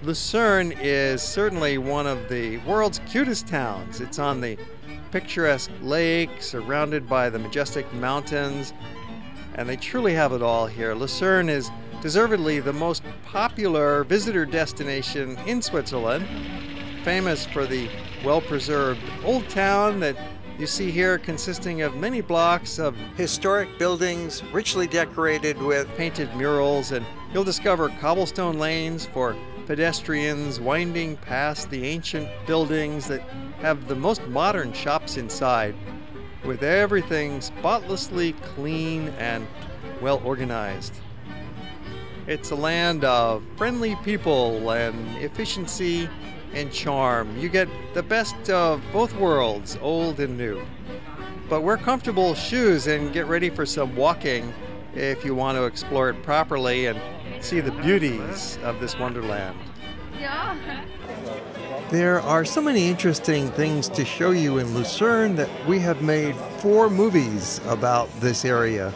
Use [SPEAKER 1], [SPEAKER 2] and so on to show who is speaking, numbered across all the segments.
[SPEAKER 1] Lucerne is certainly one of the world's cutest towns. It's on the picturesque lake, surrounded by the majestic mountains, and they truly have it all here. Lucerne is deservedly the most popular visitor destination in Switzerland, famous for the well-preserved old town that you see here, consisting of many blocks of historic buildings richly decorated with painted murals, and you'll discover cobblestone lanes for pedestrians winding past the ancient buildings that have the most modern shops inside, with everything spotlessly clean and well organized. It's a land of friendly people and efficiency and charm. You get the best of both worlds, old and new. But wear comfortable shoes and get ready for some walking if you want to explore it properly and see the beauties of this wonderland. There are so many interesting things to show you in Lucerne that we have made 4 movies about this area.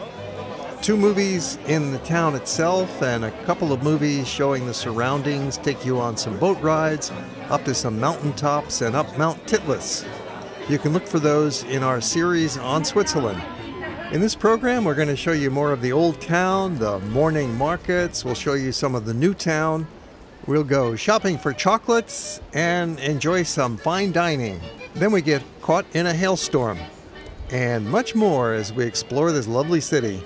[SPEAKER 1] 2 movies in the town itself and a couple of movies showing the surroundings, take you on some boat rides, up to some mountaintops and up Mount Titlis. You can look for those in our series on Switzerland. In this program, we're going to show you more of the old town, the morning markets. We'll show you some of the new town. We'll go shopping for chocolates and enjoy some fine dining. Then we get caught in a hailstorm, and much more as we explore this lovely city.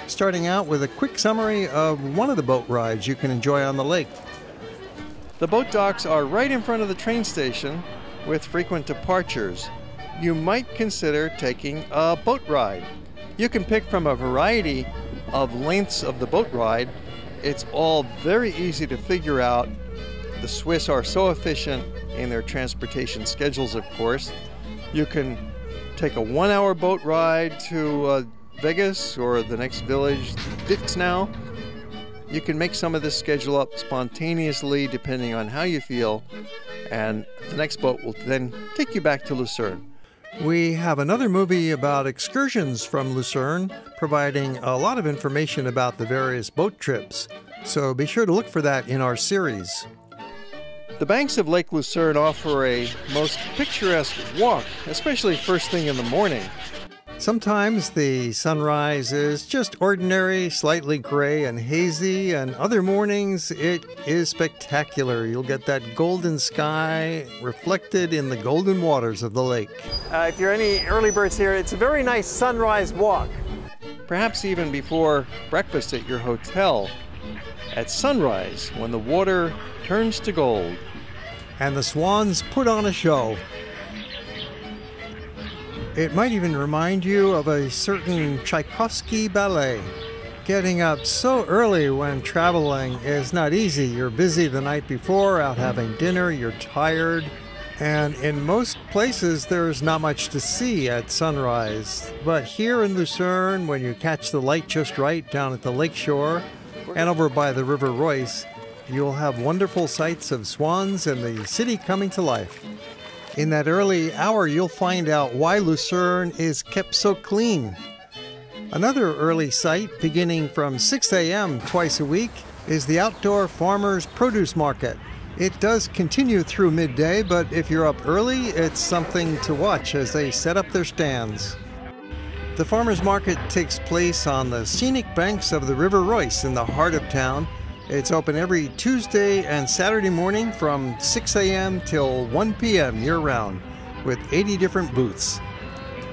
[SPEAKER 1] Starting out with a quick summary of one of the boat rides you can enjoy on the lake. The boat docks are right in front of the train station with frequent departures. You might consider taking a boat ride. You can pick from a variety of lengths of the boat ride. It's all very easy to figure out. The Swiss are so efficient in their transportation schedules, of course. You can take a 1-hour boat ride to Vegas or the next village, Dixnau. You can make some of this schedule up spontaneously depending on how you feel, and the next boat will then take you back to Lucerne. We have another movie about excursions from Lucerne, providing a lot of information about the various boat trips, so be sure to look for that in our series. The banks of Lake Lucerne offer a most picturesque walk, especially first thing in the morning. Sometimes the sunrise is just ordinary, slightly gray and hazy, and other mornings it is spectacular. You'll get that golden sky reflected in the golden waters of the lake. If you're any early birds here, it's a very nice sunrise walk. Perhaps even before breakfast at your hotel. At sunrise, when the water turns to gold. And the swans put on a show. It might even remind you of a certain Tchaikovsky ballet. Getting up so early when traveling is not easy. You're busy the night before, out having dinner, you're tired, and in most places there's not much to see at sunrise. But here in Lucerne, when you catch the light just right down at the lake shore and over by the River Royce, you'll have wonderful sights of swans and the city coming to life. In that early hour, you'll find out why Lucerne is kept so clean. Another early sight, beginning from 6 a.m. twice a week, is the outdoor farmers' produce market. It does continue through midday, but if you're up early, it's something to watch as they set up their stands. The farmers' market takes place on the scenic banks of the River Royce in the heart of town. It's open every Tuesday and Saturday morning from 6 a.m. till 1 p.m. year-round with 80 different booths.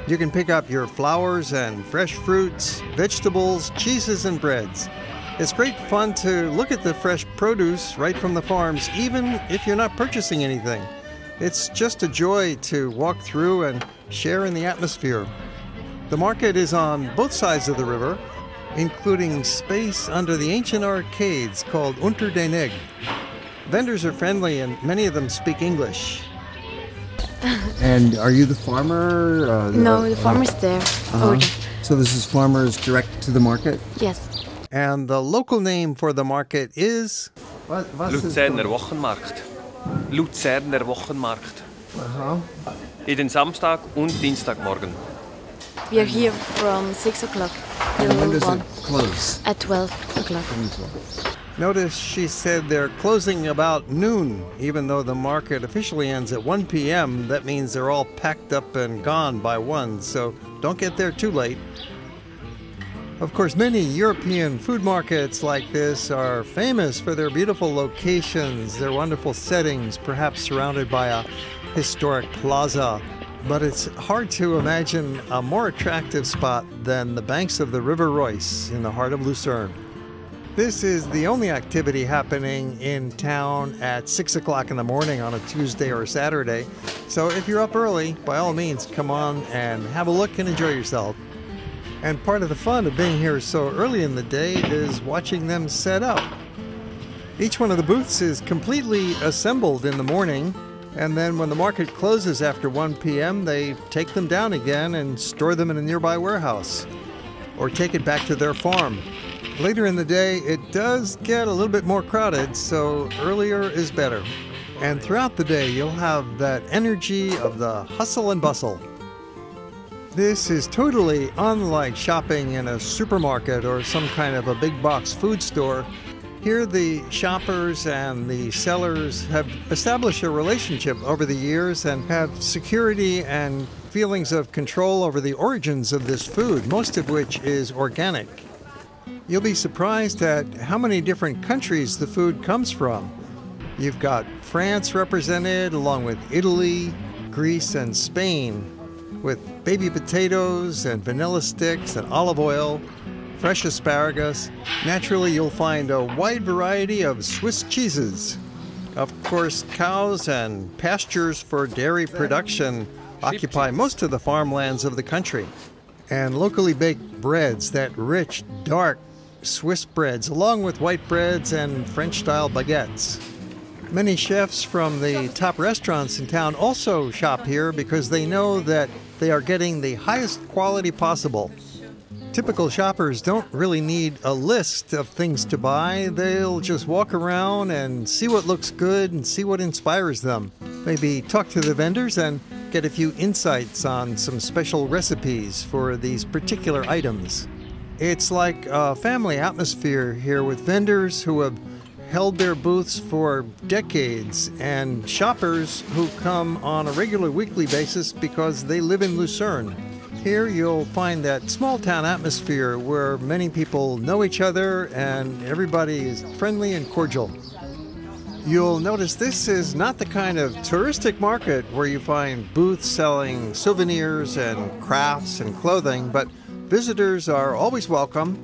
[SPEAKER 1] You can pick up your flowers and fresh fruits, vegetables, cheeses, and breads. It's great fun to look at the fresh produce right from the farms, even if you're not purchasing anything. It's just a joy to walk through and share in the atmosphere. The market is on both sides of the river, including space under the ancient arcades called Unter den Egg. Vendors are friendly and many of them speak English.
[SPEAKER 2] And are you the farmer?
[SPEAKER 3] No, the farmer's there. Over there.
[SPEAKER 2] So this is farmers direct to the market?
[SPEAKER 3] Yes.
[SPEAKER 1] And the local name for the market is?
[SPEAKER 4] Luzerner Wochenmarkt. Luzerner Wochenmarkt. In den Samstag und Dienstagmorgen.
[SPEAKER 3] We are here from 6 o'clock.
[SPEAKER 2] And when does it close?
[SPEAKER 3] At 12 o'clock.
[SPEAKER 1] Notice she said they're closing about noon. Even though the market officially ends at 1 p.m., that means they're all packed up and gone by 1, so don't get there too late. Of course, many European food markets like this are famous for their beautiful locations, their wonderful settings, perhaps surrounded by a historic plaza. But it's hard to imagine a more attractive spot than the banks of the River Reuss in the heart of Lucerne. This is the only activity happening in town at 6 o'clock in the morning on a Tuesday or Saturday. So if you're up early, by all means, come on and have a look and enjoy yourself. And part of the fun of being here so early in the day is watching them set up. Each one of the booths is completely assembled in the morning, and then when the market closes after 1 p.m., they take them down again and store them in a nearby warehouse, or take it back to their farm. Later in the day, it does get a little bit more crowded, so earlier is better. And throughout the day, you'll have that energy of the hustle and bustle. This is totally unlike shopping in a supermarket or some kind of a big box food store. Here the shoppers and the sellers have established a relationship over the years and have security and feelings of control over the origins of this food, most of which is organic. You'll be surprised at how many different countries the food comes from. You've got France represented, along with Italy, Greece, and Spain, with baby potatoes and vanilla sticks and olive oil, fresh asparagus. Naturally, you'll find a wide variety of Swiss cheeses. Of course, cows and pastures for dairy production occupy most of the farmlands of the country. And locally baked breads, that rich, dark Swiss breads, along with white breads and French-style baguettes. Many chefs from the top restaurants in town also shop here because they know that they are getting the highest quality possible. Typical shoppers don't really need a list of things to buy. They'll just walk around and see what looks good and see what inspires them. Maybe talk to the vendors and get a few insights on some special recipes for these particular items. It's like a family atmosphere here with vendors who have held their booths for decades and shoppers who come on a regular weekly basis because they live in Lucerne. Here you'll find that small town atmosphere where many people know each other and everybody is friendly and cordial. You'll notice this is not the kind of touristic market where you find booths selling souvenirs and crafts and clothing, but visitors are always welcome.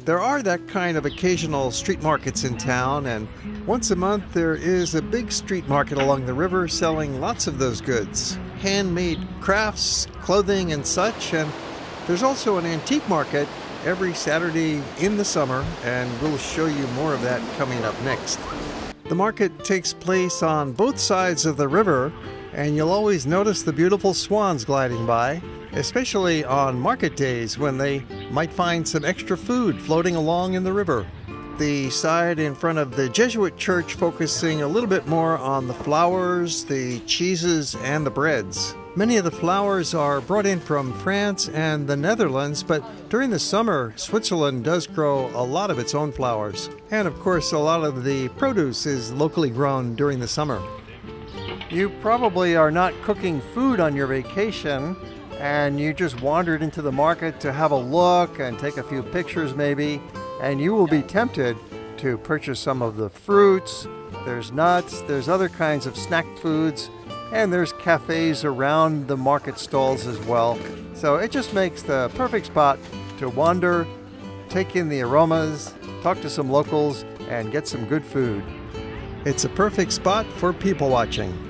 [SPEAKER 1] There are that kind of occasional street markets in town, and once a month there is a big street market along the river selling lots of those goods. Handmade crafts, clothing, and such, and there's also an antique market every Saturday in the summer, and we'll show you more of that coming up next. The market takes place on both sides of the river, and you'll always notice the beautiful swans gliding by, especially on market days when they might find some extra food floating along in the river. The side in front of the Jesuit Church focusing a little bit more on the flowers, the cheeses, and the breads. Many of the flowers are brought in from France and the Netherlands, but during the summer, Switzerland does grow a lot of its own flowers. And of course, a lot of the produce is locally grown during the summer. You probably are not cooking food on your vacation, and you just wandered into the market to have a look and take a few pictures maybe, and you will be tempted to purchase some of the fruits. There's nuts, there's other kinds of snack foods, and there's cafes around the market stalls as well. So it just makes the perfect spot to wander, take in the aromas, talk to some locals, and get some good food. It's a perfect spot for people watching.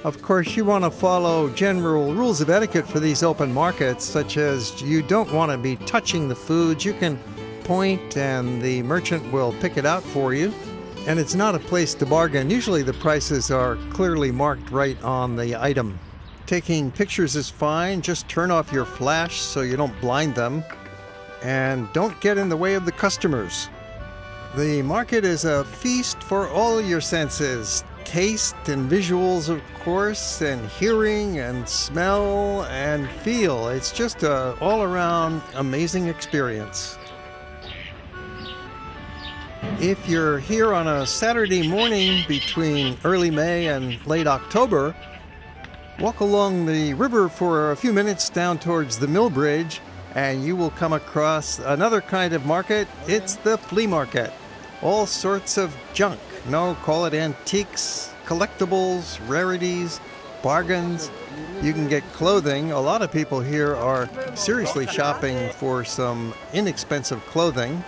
[SPEAKER 1] Of course, you want to follow general rules of etiquette for these open markets, such as you don't want to be touching the foods. You can point and the merchant will pick it out for you. And it's not a place to bargain. Usually the prices are clearly marked right on the item. Taking pictures is fine. Just turn off your flash so you don't blind them. And don't get in the way of the customers. The market is a feast for all your senses. Taste and visuals, of course, and hearing and smell and feel. It's just an all-around amazing experience. If you're here on a Saturday morning between early May and late October, walk along the river for a few minutes down towards the Mill Bridge, and you will come across another kind of market. It's the flea market. All sorts of junk. No, call it antiques, collectibles, rarities, bargains. You can get clothing. A lot of people here are seriously shopping for some inexpensive clothing.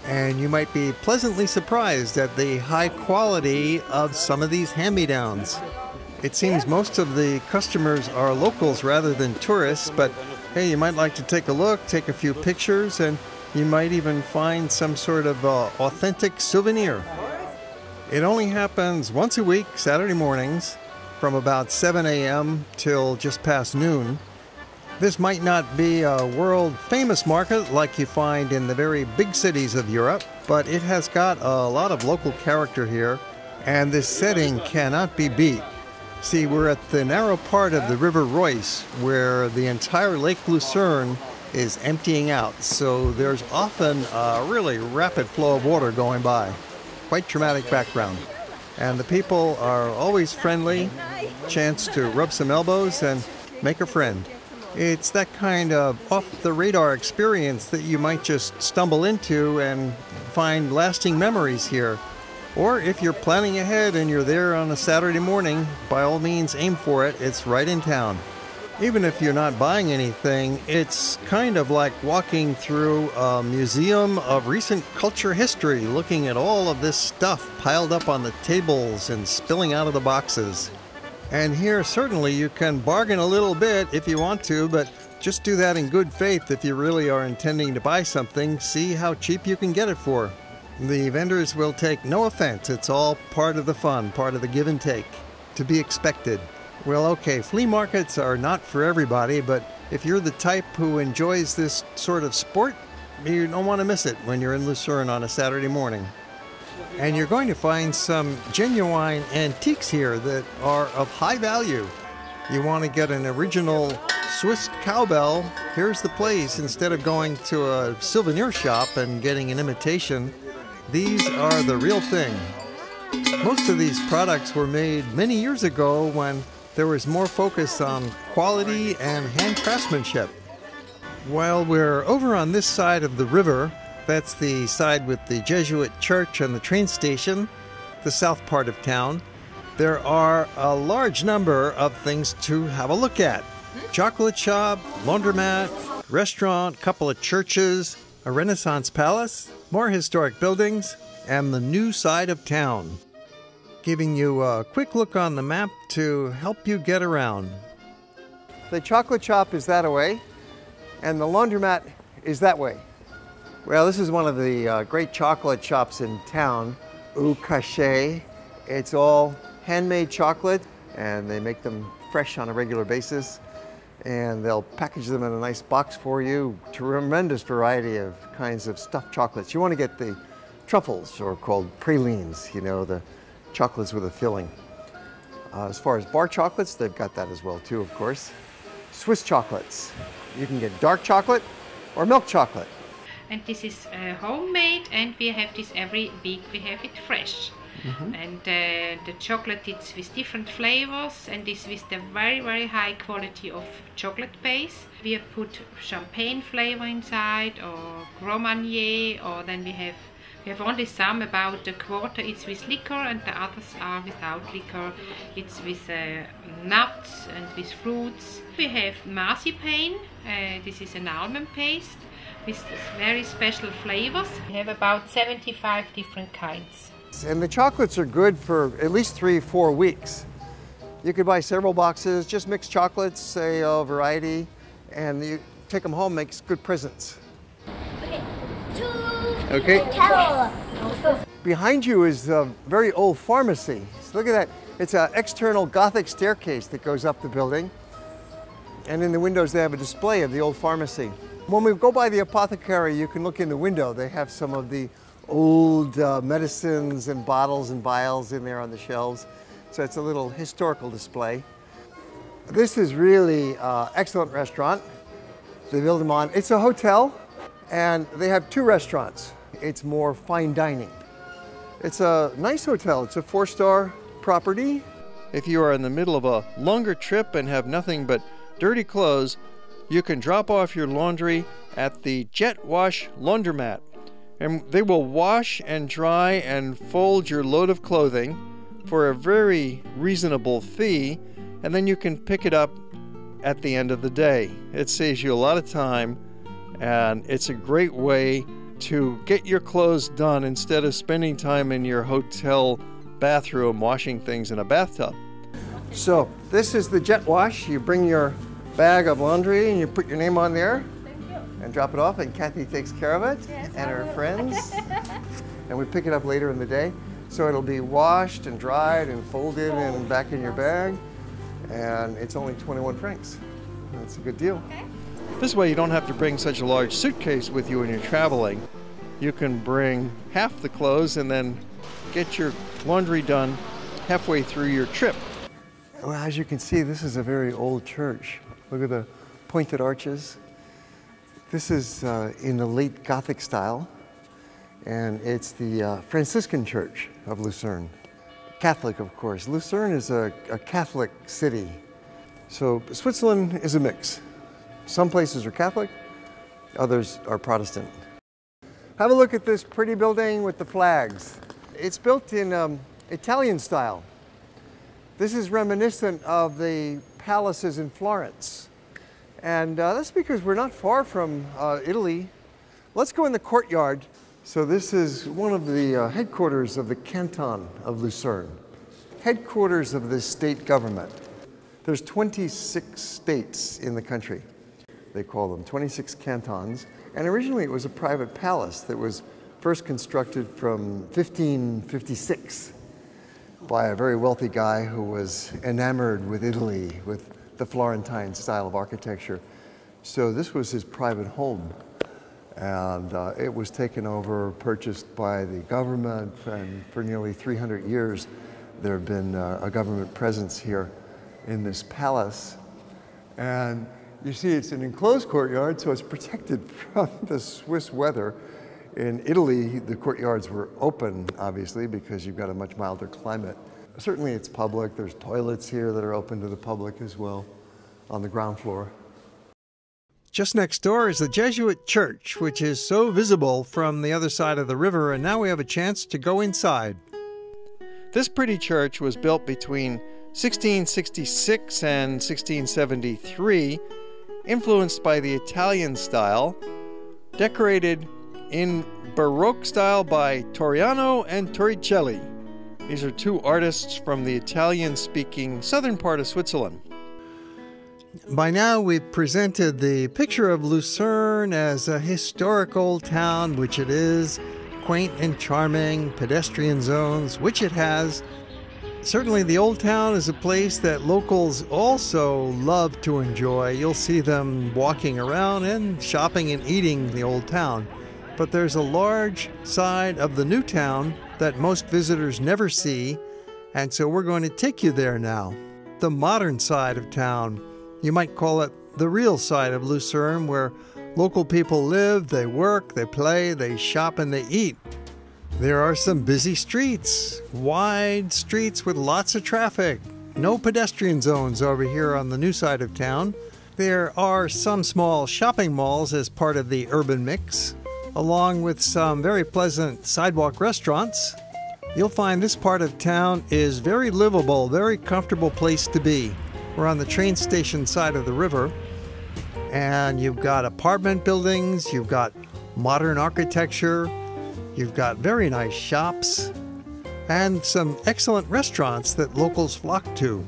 [SPEAKER 1] And you might be pleasantly surprised at the high quality of some of these hand-me-downs. It seems most of the customers are locals rather than tourists, but hey, you might like to take a look, take a few pictures, and you might even find some sort of authentic souvenir. It only happens once a week, Saturday mornings, from about 7 a.m. till just past noon. This might not be a world-famous market like you find in the very big cities of Europe, but it has got a lot of local character here, and this setting cannot be beat. See, we're at the narrow part of the River Reuss, where the entire Lake Lucerne is emptying out, so there's often a really rapid flow of water going by. Quite dramatic background. And the people are always friendly, chance to rub some elbows and make a friend. It's that kind of off-the-radar experience that you might just stumble into and find lasting memories here. Or if you're planning ahead and you're there on a Saturday morning, by all means aim for it. It's right in town. Even if you're not buying anything, it's kind of like walking through a museum of recent culture history, looking at all of this stuff piled up on the tables and spilling out of the boxes. And here, certainly, you can bargain a little bit if you want to, but just do that in good faith if you really are intending to buy something. See how cheap you can get it for. The vendors will take no offense. It's all part of the fun, part of the give and take. To be expected. Well, okay, flea markets are not for everybody, but if you're the type who enjoys this sort of sport, you don't want to miss it when you're in Lucerne on a Saturday morning. And you're going to find some genuine antiques here that are of high value. You want to get an original Swiss cowbell, here's the place. Instead of going to a souvenir shop and getting an imitation, these are the real thing. Most of these products were made many years ago when there was more focus on quality and hand craftsmanship. While we're over on this side of the river, that's the side with the Jesuit Church and the train station, the south part of town, there are a large number of things to have a look at. Chocolate shop, laundromat, restaurant, couple of churches, a Renaissance palace, more historic buildings, and the new side of town. Giving you a quick look on the map to help you get around. The chocolate shop is that way, and the laundromat is that way. Well, this is one of the great chocolate shops in town, Au Cachet. It's all handmade chocolate, and they make them fresh on a regular basis. And they'll package them in a nice box for you. Tremendous variety of kinds of stuffed chocolates. You want to get the truffles, or called pralines, you know, the chocolates with a filling. As far as bar chocolates, they've got that as well too, of course. Swiss chocolates. You can get dark chocolate or milk chocolate.
[SPEAKER 5] And this is homemade, and we have this every week. We have it fresh. And the chocolate is with different flavors, and this with the very, very high quality of chocolate base. We have put champagne flavor inside, or Grand Marnier, or then we have only some, about a quarter it's with liquor, and the others are without liquor. It's with nuts and with fruits. We have marzipan. This is an almond paste with very special flavors. We have about 75 different kinds.
[SPEAKER 1] And the chocolates are good for at least 3-4 weeks. You could buy several boxes, just mixed chocolates, say a variety, and you take them home, makes good presents. Okay. Behind you is a very old pharmacy. So look at that. It's an external Gothic staircase that goes up the building. And in the windows they have a display of the old pharmacy. When we go by the apothecary, you can look in the window. They have some of the old medicines and bottles and vials in there on the shelves. So it's a little historical display. This is really an excellent restaurant. They build them on. It's a hotel, and they have 2 restaurants. It's more fine dining. It's a nice hotel. It's a 4-star property. If you are in the middle of a longer trip and have nothing but dirty clothes, you can drop off your laundry at the Jet Wash Laundromat. And they will wash and dry and fold your load of clothing for a very reasonable fee, and then you can pick it up at the end of the day. It saves you a lot of time, and it's a great way to get your clothes done instead of spending time in your hotel bathroom washing things in a bathtub. So this is the Jet Wash. You bring your bag of laundry and you put your name on there and drop it off, and Kathy takes care of it, yes, and her friends. And we pick it up later in the day. So it'll be washed and dried and folded and back in your bag. And it's only 21 francs. That's a good deal. This way you don't have to bring such a large suitcase with you when you're traveling. You can bring half the clothes and then get your laundry done halfway through your trip. Well, as you can see, this is a very old church. Look at the pointed arches. This is in the late Gothic style, and it's the Franciscan Church of Lucerne. Catholic, of course. Lucerne is a Catholic city. So Switzerland is a mix. Some places are Catholic, others are Protestant. Have a look at this pretty building with the flags. It's built in Italian style. This is reminiscent of the palaces in Florence. And that's because we're not far from Italy. Let's go in the courtyard. So this is one of the headquarters of the canton of Lucerne. Headquarters of the state government. There's 26 states in the country. They call them 26 cantons. And originally it was a private palace that was first constructed from 1556 by a very wealthy guy who was enamored with Italy, with the Florentine style of architecture. So this was his private home. And it was taken over, purchased by the government, and for nearly 300 years there have been a government presence here in this palace. And you see it's an enclosed courtyard, so it's protected from the Swiss weather. In Italy, the courtyards were open, obviously, because you've got a much milder climate. Certainly it's public. There's toilets here that are open to the public as well on the ground floor. Just next door is the Jesuit Church, which is so visible from the other side of the river, and now we have a chance to go inside. This pretty church was built between 1666 and 1673, influenced by the Italian style, decorated in Baroque style by Torriano and Torricelli. These are two artists from the Italian-speaking southern part of Switzerland. By now, we've presented the picture of Lucerne as a historic old town, which it is, quaint and charming, pedestrian zones, which it has. Certainly, the old town is a place that locals also love to enjoy. You'll see them walking around and shopping and eating the old town. But there's a large side of the new town that most visitors never see, and so we're going to take you there now. The modern side of town. You might call it the real side of Lucerne, where local people live, they work, they play, they shop, and they eat. There are some busy streets, wide streets with lots of traffic. No pedestrian zones over here on the new side of town. There are some small shopping malls as part of the urban mix, along with some very pleasant sidewalk restaurants. You'll find this part of town is very livable, very comfortable place to be. We're on the train station side of the river, and you've got apartment buildings, you've got modern architecture, you've got very nice shops, and some excellent restaurants that locals flock to.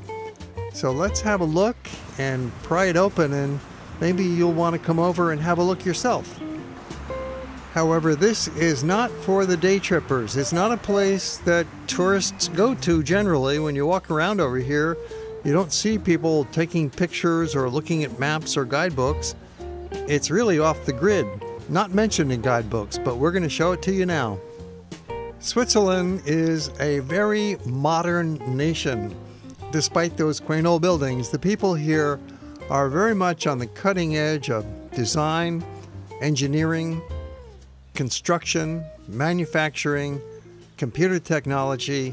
[SPEAKER 1] So let's have a look and pry it open, and maybe you'll want to come over and have a look yourself. However, this is not for the day trippers. It's not a place that tourists go to generally. When you walk around over here, you don't see people taking pictures or looking at maps or guidebooks. It's really off the grid, not mentioned in guidebooks, but we're going to show it to you now. Switzerland is a very modern nation. Despite those quaint old buildings, the people here are very much on the cutting edge of design, engineering, construction, manufacturing, computer technology,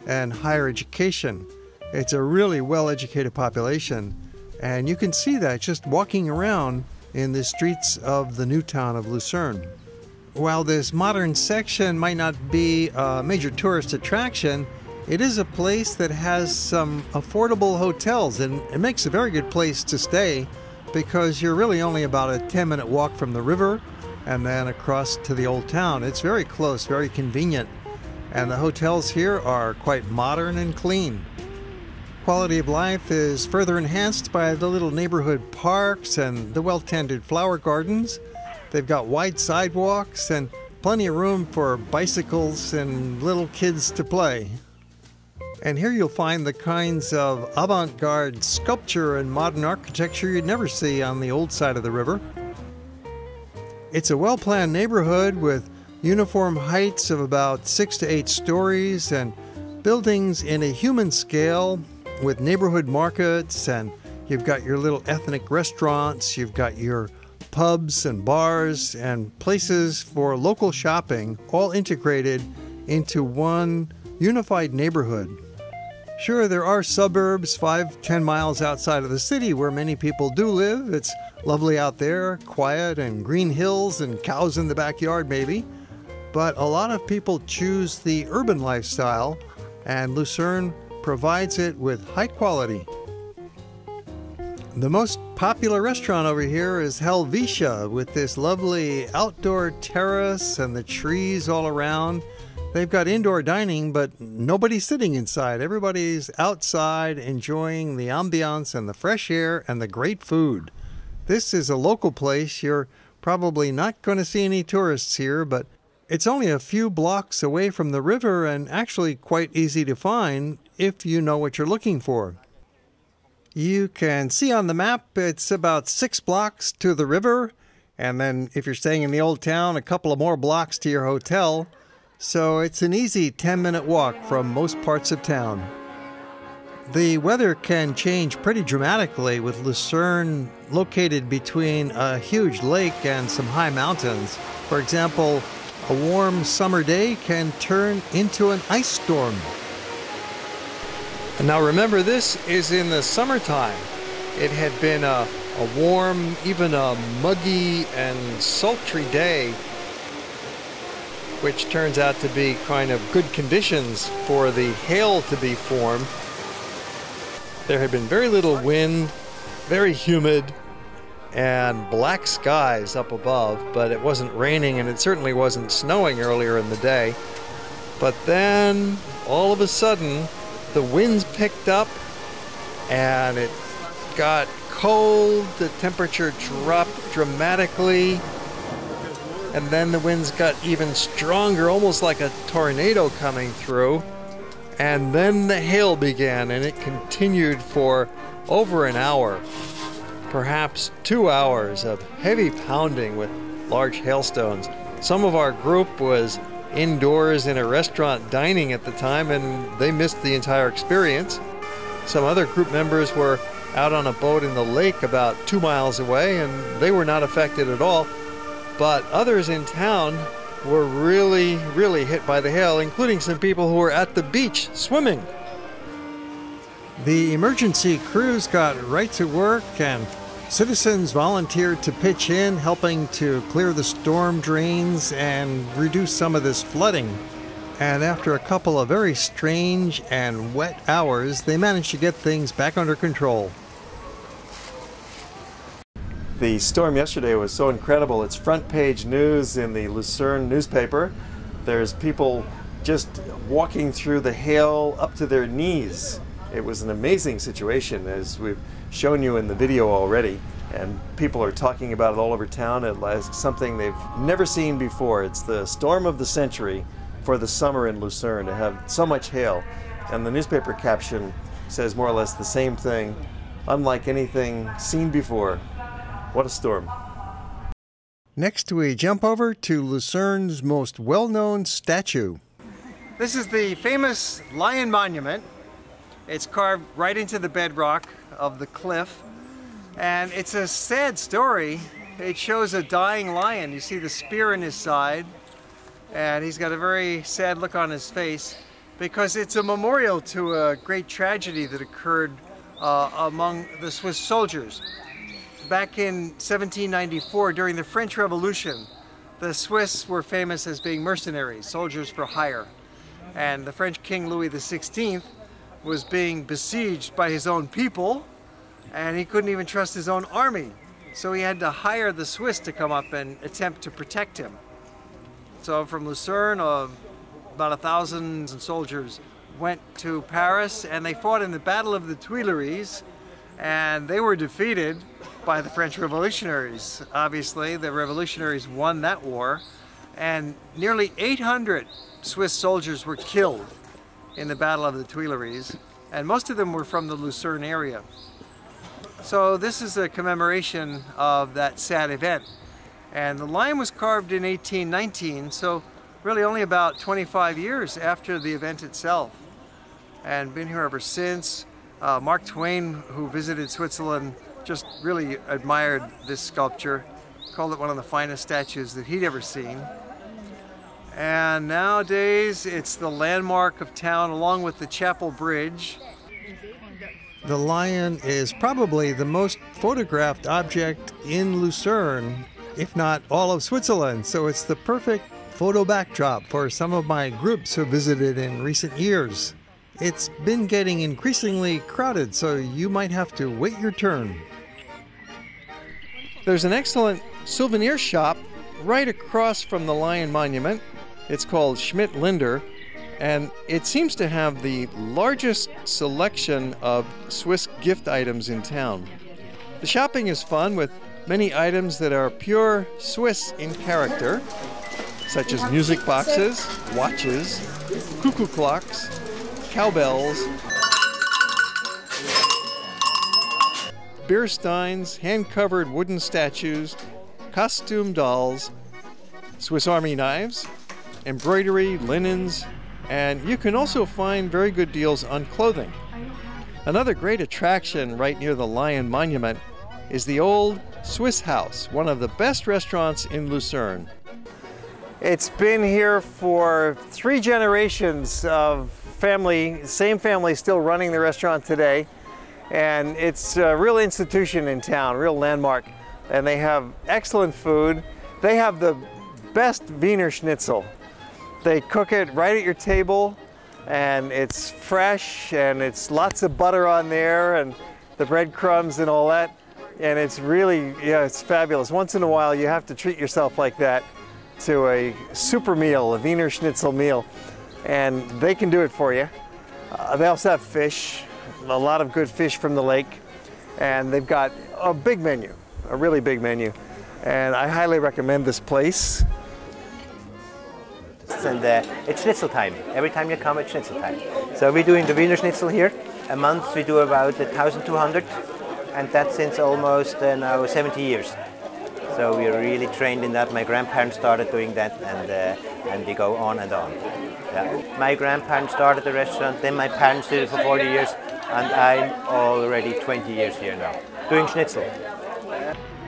[SPEAKER 1] and higher education. It's a really well-educated population, and you can see that just walking around in the streets of the new town of Lucerne. While this modern section might not be a major tourist attraction, it is a place that has some affordable hotels, and it makes a very good place to stay because you're really only about a 10-minute walk from the river and then across to the old town. It's very close, very convenient, and the hotels here are quite modern and clean. Quality of life is further enhanced by the little neighborhood parks and the well-tended flower gardens. They've got wide sidewalks and plenty of room for bicycles and little kids to play. And here you'll find the kinds of avant-garde sculpture and modern architecture you'd never see on the old side of the river. It's a well-planned neighborhood with uniform heights of about 6 to 8 stories and buildings in a human scale with neighborhood markets, and you've got your little ethnic restaurants, you've got your pubs and bars and places for local shopping, all integrated into one unified neighborhood. Sure, there are suburbs 5-10 miles outside of the city where many people do live. It's lovely out there, quiet and green hills and cows in the backyard maybe. But a lot of people choose the urban lifestyle, and Lucerne provides it with high quality. The most popular restaurant over here is Helvetia, with this lovely outdoor terrace and the trees all around. They've got indoor dining, but nobody's sitting inside. Everybody's outside enjoying the ambiance and the fresh air and the great food. This is a local place. You're probably not going to see any tourists here, but it's only a few blocks away from the river and actually quite easy to find if you know what you're looking for. You can see on the map it's about 6 blocks to the river, and then if you're staying in the old town, a couple of more blocks to your hotel. So it's an easy 10-minute walk from most parts of town. The weather can change pretty dramatically with Lucerne located between a huge lake and some high mountains. For example, a warm summer day can turn into an ice storm. And now remember, this is in the summertime. It had been a warm, even a muggy and sultry day, which turns out to be kind of good conditions for the hail to be formed. There had been very little wind, very humid, and black skies up above, but it wasn't raining and it certainly wasn't snowing earlier in the day. But then, all of a sudden, the winds picked up and it got cold, the temperature dropped dramatically, and then the winds got even stronger, almost like a tornado coming through. And then the hail began, and it continued for over an hour. Perhaps 2 hours of heavy pounding with large hailstones. Some of our group was indoors in a restaurant dining at the time, and they missed the entire experience. Some other group members were out on a boat in the lake about 2 miles away, and they were not affected at all. But others in town were really hit by the hail, including some people who were at the beach swimming. The emergency crews got right to work, and citizens volunteered to pitch in, helping to clear the storm drains and reduce some of this flooding. And after a couple of very strange and wet hours, they managed to get things back under control. The storm yesterday was so incredible. It's front page news in the Lucerne newspaper. There's people just walking through the hail up to their knees. It was an amazing situation, as we've shown you in the video already, and people are talking about it all over town as something they've never seen before. It's the storm of the century for the summer in Lucerne, to have so much hail. And the newspaper caption says more or less the same thing, unlike anything seen before. What a storm. Next, we jump over to Lucerne's most well-known statue. This is the famous lion monument. It's carved right into the bedrock of the cliff, and it's a sad story. It shows a dying lion. You see the spear in his side, and he's got a very sad look on his face because it's a memorial to a great tragedy that occurred among the Swiss soldiers. Back in 1794, during the French Revolution, the Swiss were famous as being mercenaries, soldiers for hire. And the French King Louis XVI was being besieged by his own people, and he couldn't even trust his own army. So he had to hire the Swiss to come up and attempt to protect him. So from Lucerne, about 1,000 soldiers went to Paris, and they fought in the Battle of the Tuileries, and they were defeated by the French revolutionaries. Obviously, the revolutionaries won that war, and nearly 800 Swiss soldiers were killed in the Battle of the Tuileries, and most of them were from the Lucerne area. So this is a commemoration of that sad event. And the lion was carved in 1819, so really only about 25 years after the event itself. And been here ever since. Mark Twain, who visited Switzerland, just really admired this sculpture, called it one of the finest statues that he'd ever seen. And nowadays it's the landmark of town along with the Chapel Bridge. The lion is probably the most photographed object in Lucerne, if not all of Switzerland, so it's the perfect photo backdrop for some of my groups who visited in recent years. It's been getting increasingly crowded, so you might have to wait your turn. There's an excellent souvenir shop right across from the Lion Monument. It's called Schmidt-Linder, and it seems to have the largest selection of Swiss gift items in town. The shopping is fun with many items that are pure Swiss in character, such as music boxes, watches, cuckoo clocks, cowbells, beer steins, hand-covered wooden statues, costume dolls, Swiss Army knives, embroidery, linens, and you can also find very good deals on clothing. Another great attraction right near the Lion Monument is the old Swiss House, one of the best restaurants in Lucerne. It's been here for 3 generations of family, same family still running the restaurant today, and it's a real institution in town, real landmark, and they have excellent food. They have the best Wiener Schnitzel. They cook it right at your table, and it's fresh, and it's lots of butter on there, and the breadcrumbs and all that, and it's really, yeah, it's fabulous. Once in a while you have to treat yourself like that to a super meal, a Wiener Schnitzel meal, and they can do it for you. They also have fish, a lot of good fish from the lake, and they've got a big menu, a really big menu, and I highly recommend this place.
[SPEAKER 6] And it's schnitzel time. Every time you come, it's schnitzel time. So we're doing the Wiener Schnitzel here. A month we do about 1,200, and that's since almost now 70 years. So we're really trained in that. My grandparents started doing that, and we go on and on. Yeah. My grandparents started the restaurant, then my parents did it for 40 years, and I'm already 20 years here now, doing schnitzel.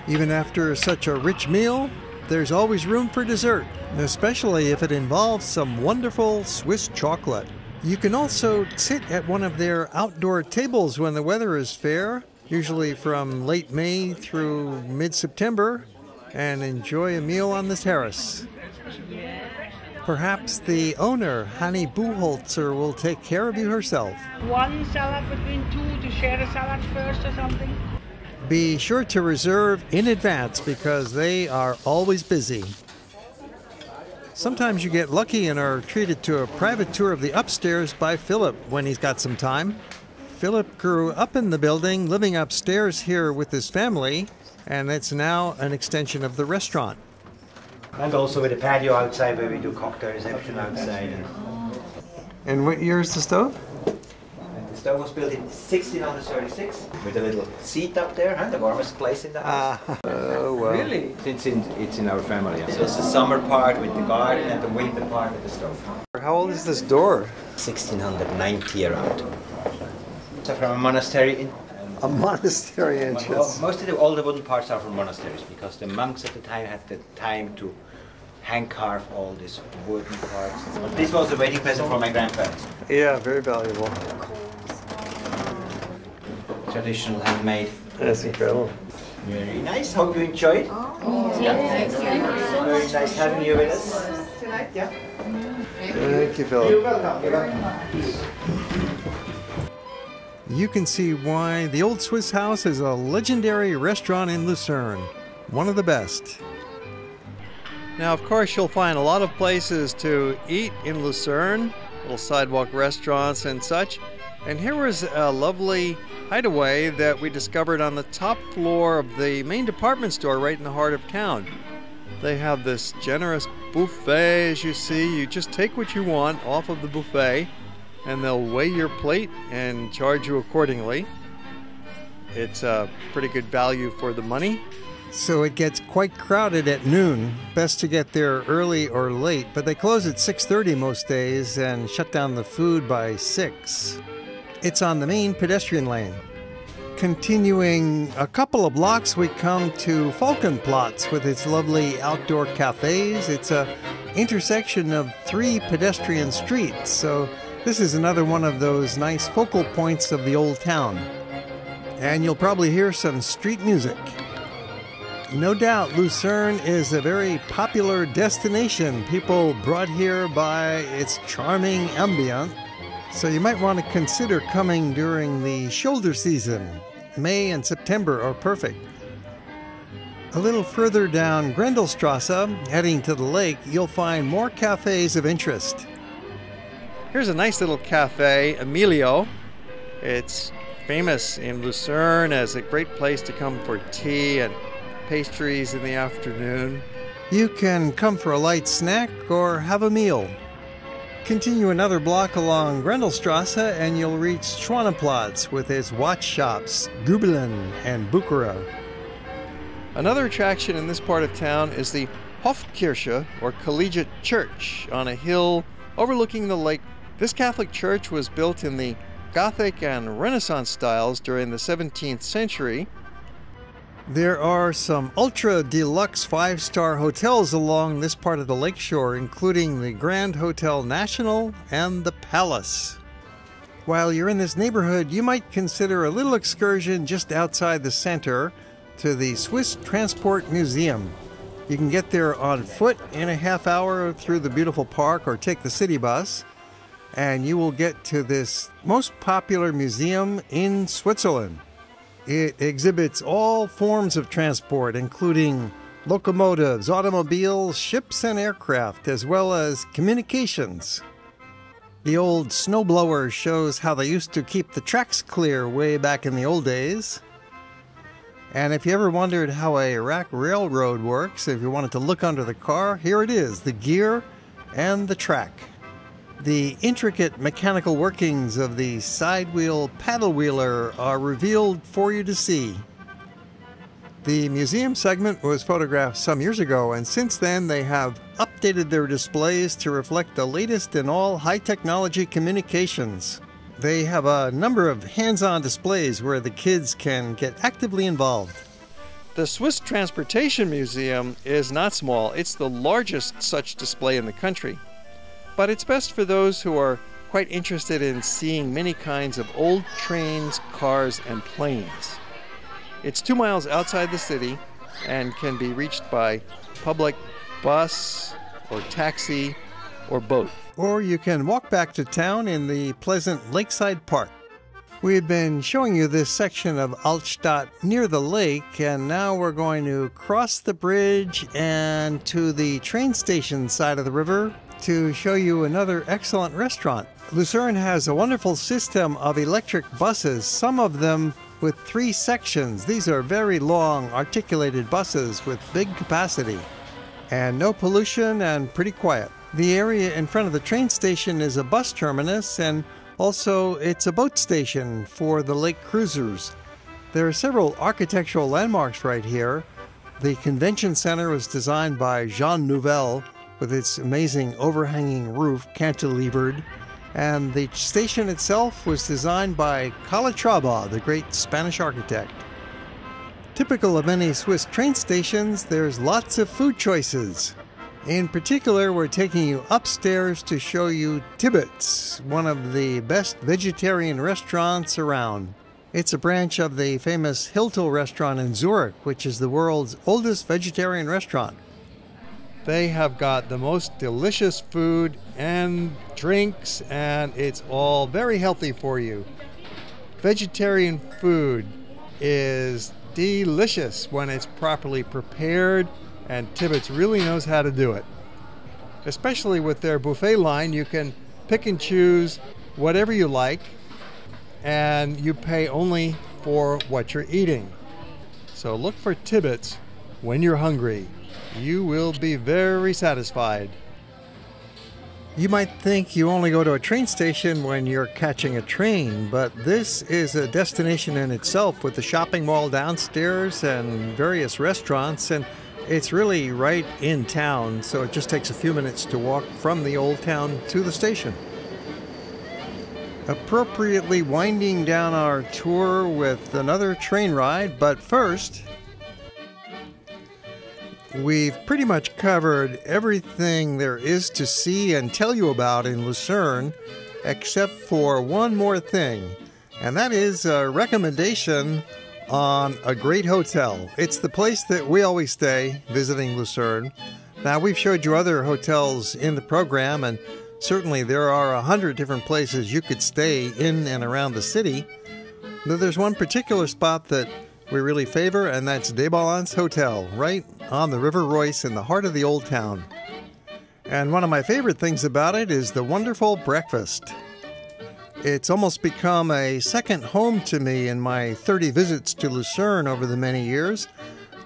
[SPEAKER 1] Even after such a rich meal, there's always room for dessert, especially if it involves some wonderful Swiss chocolate. You can also sit at one of their outdoor tables when the weather is fair, usually from late May through mid-September, and enjoy a meal on the terrace. Perhaps the owner, Hanni Buchholzer, will take care of you herself.
[SPEAKER 7] One salad between 2 to share a salad first or something.
[SPEAKER 1] Be sure to reserve in advance because they are always busy. Sometimes you get lucky and are treated to a private tour of the upstairs by Philip when he's got some time. Philip grew up in the building, living upstairs here with his family, and it's now an extension of the restaurant.
[SPEAKER 6] And also with a patio outside where we do cocktail reception outside.
[SPEAKER 1] And what year is the stove?
[SPEAKER 6] The stove was built in 1636 with a little seat up there, the warmest place in the house.
[SPEAKER 1] Oh, wow.
[SPEAKER 6] Really? It's in our family. So it's the summer part with the garden and the winter part with the stove.
[SPEAKER 1] How old is this door?
[SPEAKER 6] 1690 around. So from a monastery.
[SPEAKER 1] A monastery entrance.
[SPEAKER 6] Well, most of all the wooden parts are from monasteries because the monks at the time had the time to
[SPEAKER 8] hand carve all these wooden parts. But this was a wedding present for my grandparents.
[SPEAKER 1] Yeah, very valuable.
[SPEAKER 8] Traditional handmade.
[SPEAKER 1] That's incredible.
[SPEAKER 8] Very nice. Hope you enjoyed. Very nice having you with us tonight. Yeah.
[SPEAKER 1] Thank you, Philip.
[SPEAKER 8] You're welcome. You're welcome.
[SPEAKER 1] You can see why the Old Swiss House is a legendary restaurant in Lucerne. One of the best. Now, of course, you'll find a lot of places to eat in Lucerne, little sidewalk restaurants and such. And here was a lovely hideaway that we discovered on the top floor of the main department store right in the heart of town. They have this generous buffet, as you see. You just take what you want off of the buffet, and they'll weigh your plate and charge you accordingly. It's a pretty good value for the money. So it gets quite crowded at noon. Best to get there early or late, but they close at 6:30 most days and shut down the food by 6. It's on the main pedestrian lane. Continuing a couple of blocks, we come to Falken Blocks with its lovely outdoor cafes. It's a intersection of 3 pedestrian streets, so this is another one of those nice focal points of the old town. And you'll probably hear some street music. No doubt, Lucerne is a very popular destination. People brought here by its charming ambient. So you might want to consider coming during the shoulder season. May and September are perfect. A little further down Grendelstrasse, heading to the lake, you'll find more cafes of interest. Here's a nice little cafe, Emilio. It's famous in Lucerne as a great place to come for tea and pastries in the afternoon. You can come for a light snack or have a meal. Continue another block along Grendelstrasse and you'll reach Schwanenplatz with its watch shops, Gubelen and Buchera. Another attraction in this part of town is the Hofkirche, or Collegiate Church, on a hill overlooking the lake. This Catholic church was built in the Gothic and Renaissance styles during the 17th century. There are some ultra-deluxe 5-star hotels along this part of the lakeshore, including the Grand Hotel National and the Palace. While you're in this neighborhood, you might consider a little excursion just outside the center to the Swiss Transport Museum. You can get there on foot in a half hour through the beautiful park or take the city bus, and you will get to this most popular museum in Switzerland. It exhibits all forms of transport, including locomotives, automobiles, ships, and aircraft, as well as communications. The old snowblower shows how they used to keep the tracks clear way back in the old days. And if you ever wondered how a rack railroad works, if you wanted to look under the car, here it is, the gear and the track. The intricate mechanical workings of the side wheel paddle wheeler are revealed for you to see. The museum segment was photographed some years ago, and since then they have updated their displays to reflect the latest in all high-technology communications. They have a number of hands-on displays where the kids can get actively involved. The Swiss Transportation Museum is not small. It's the largest such display in the country. But it's best for those who are quite interested in seeing many kinds of old trains, cars, and planes. It's 2 miles outside the city and can be reached by public bus or taxi or boat. Or you can walk back to town in the pleasant lakeside park. We've been showing you this section of Altstadt near the lake, and now we're going to cross the bridge and to the train station side of the river to show you another excellent restaurant. Lucerne has a wonderful system of electric buses, some of them with 3 sections. These are very long, articulated buses with big capacity. And no pollution and pretty quiet. The area in front of the train station is a bus terminus, and also it's a boat station for the lake cruisers. There are several architectural landmarks right here. The convention center was designed by Jean Nouvel, with its amazing overhanging roof cantilevered, and the station itself was designed by Calatrava, the great Spanish architect. Typical of many Swiss train stations, there's lots of food choices. In particular, we're taking you upstairs to show you Tibbet's, one of the best vegetarian restaurants around. It's a branch of the famous Hilton restaurant in Zurich, which is the world's oldest vegetarian restaurant. They have got the most delicious food and drinks, and it's all very healthy for you. Vegetarian food is delicious when it's properly prepared, and Tibbet's really knows how to do it. Especially with their buffet line, you can pick and choose whatever you like, and you pay only for what you're eating. So look for Tibbet's when you're hungry. You will be very satisfied. You might think you only go to a train station when you're catching a train, but this is a destination in itself with the shopping mall downstairs and various restaurants, and it's really right in town, so it just takes a few minutes to walk from the old town to the station. Appropriately winding down our tour with another train ride, but first, we've pretty much covered everything there is to see and tell you about in Lucerne, except for one more thing, and that is a recommendation on a great hotel. It's the place that we always stay visiting Lucerne. Now, we've showed you other hotels in the program, and certainly there are 100 different places you could stay in and around the city. But there's one particular spot that we really favor, and that's Des Ballons Hotel, right on the River Royce in the heart of the old town. And one of my favorite things about it is the wonderful breakfast. It's almost become a second home to me in my 30 visits to Lucerne over the many years,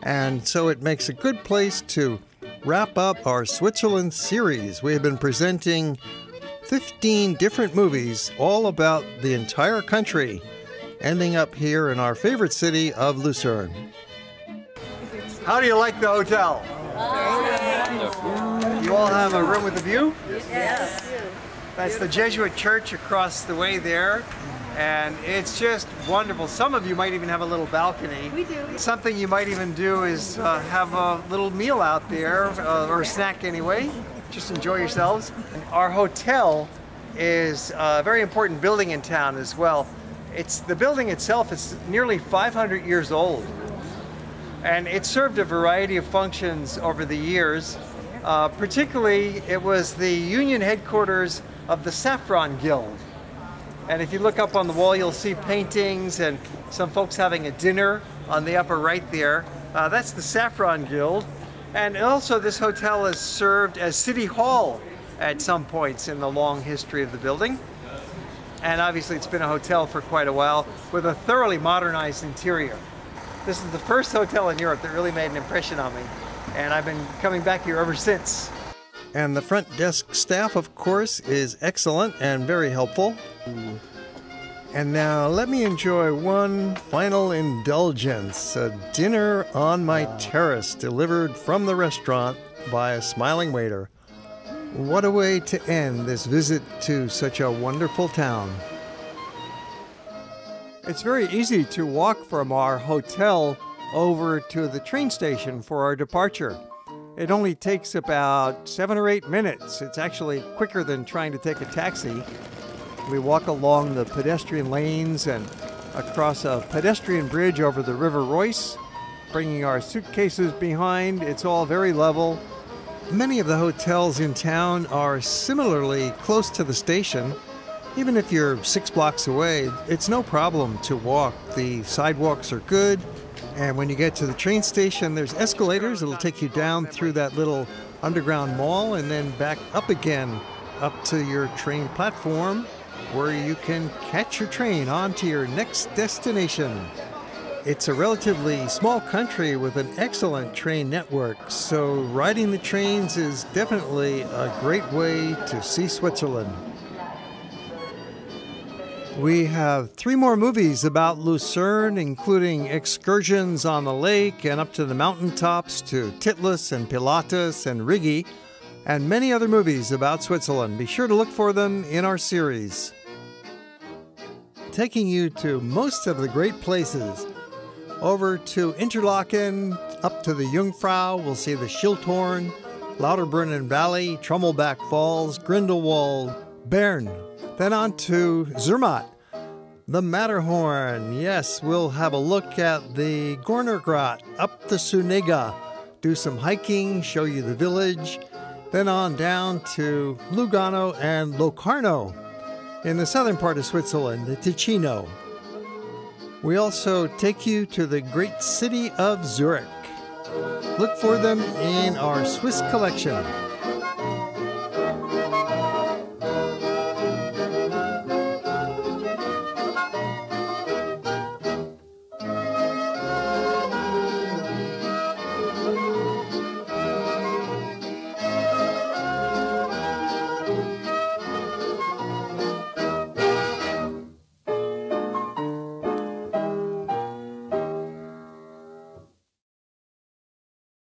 [SPEAKER 1] and so it makes a good place to wrap up our Switzerland series. We have been presenting 15 different movies all about the entire country, ending up here in our favorite city of Lucerne. How do you like the hotel? You all have a room with a view?
[SPEAKER 7] Yes.
[SPEAKER 1] That's the Jesuit Church across the way there, and it's just wonderful. Some of you might even have a little balcony.
[SPEAKER 7] We do.
[SPEAKER 1] Something you might even do is have a little meal out there, or a snack anyway. Just enjoy yourselves. Our hotel is a very important building in town as well. The building itself is nearly 500 years old, and it served a variety of functions over the years. Particularly, it was the union headquarters of the Saffron Guild. And if you look up on the wall, you'll see paintings and some folks having a dinner on the upper right there. That's the Saffron Guild. And also this hotel has served as City Hall at some points in the long history of the building. And obviously it's been a hotel for quite a while with a thoroughly modernized interior. This is the first hotel in Europe that really made an impression on me, and I've been coming back here ever since. And the front desk staff, of course, is excellent and very helpful. And now let me enjoy one final indulgence, a dinner on my terrace delivered from the restaurant by a smiling waiter. What a way to end this visit to such a wonderful town. It's very easy to walk from our hotel over to the train station for our departure. It only takes about 7 or 8 minutes. It's actually quicker than trying to take a taxi. We walk along the pedestrian lanes and across a pedestrian bridge over the River Royce, bringing our suitcases behind. It's all very level. Many of the hotels in town are similarly close to the station. Even if you're 6 blocks away, it's no problem to walk. The sidewalks are good. And when you get to the train station, there's escalators. It'll take you down through that little underground mall and then back up again, up to your train platform, where you can catch your train on to your next destination. It's a relatively small country with an excellent train network, so riding the trains is definitely a great way to see Switzerland. We have 3 more movies about Lucerne, including excursions on the lake and up to the mountaintops to Titlis and Pilatus and Rigi, and many other movies about Switzerland. Be sure to look for them in our series. Taking you to most of the great places. Over to Interlaken, up to the Jungfrau, we'll see the Schildhorn, Lauterbrunnen Valley, Trummelbach Falls, Grindelwald, Bern. Then on to Zermatt, the Matterhorn. Yes, we'll have a look at the Gornergrat, up the Sunega, do some hiking, show you the village. Then on down to Lugano and Locarno in the southern part of Switzerland, the Ticino. We also take you to the great city of Zurich. Look for them in our Swiss collection.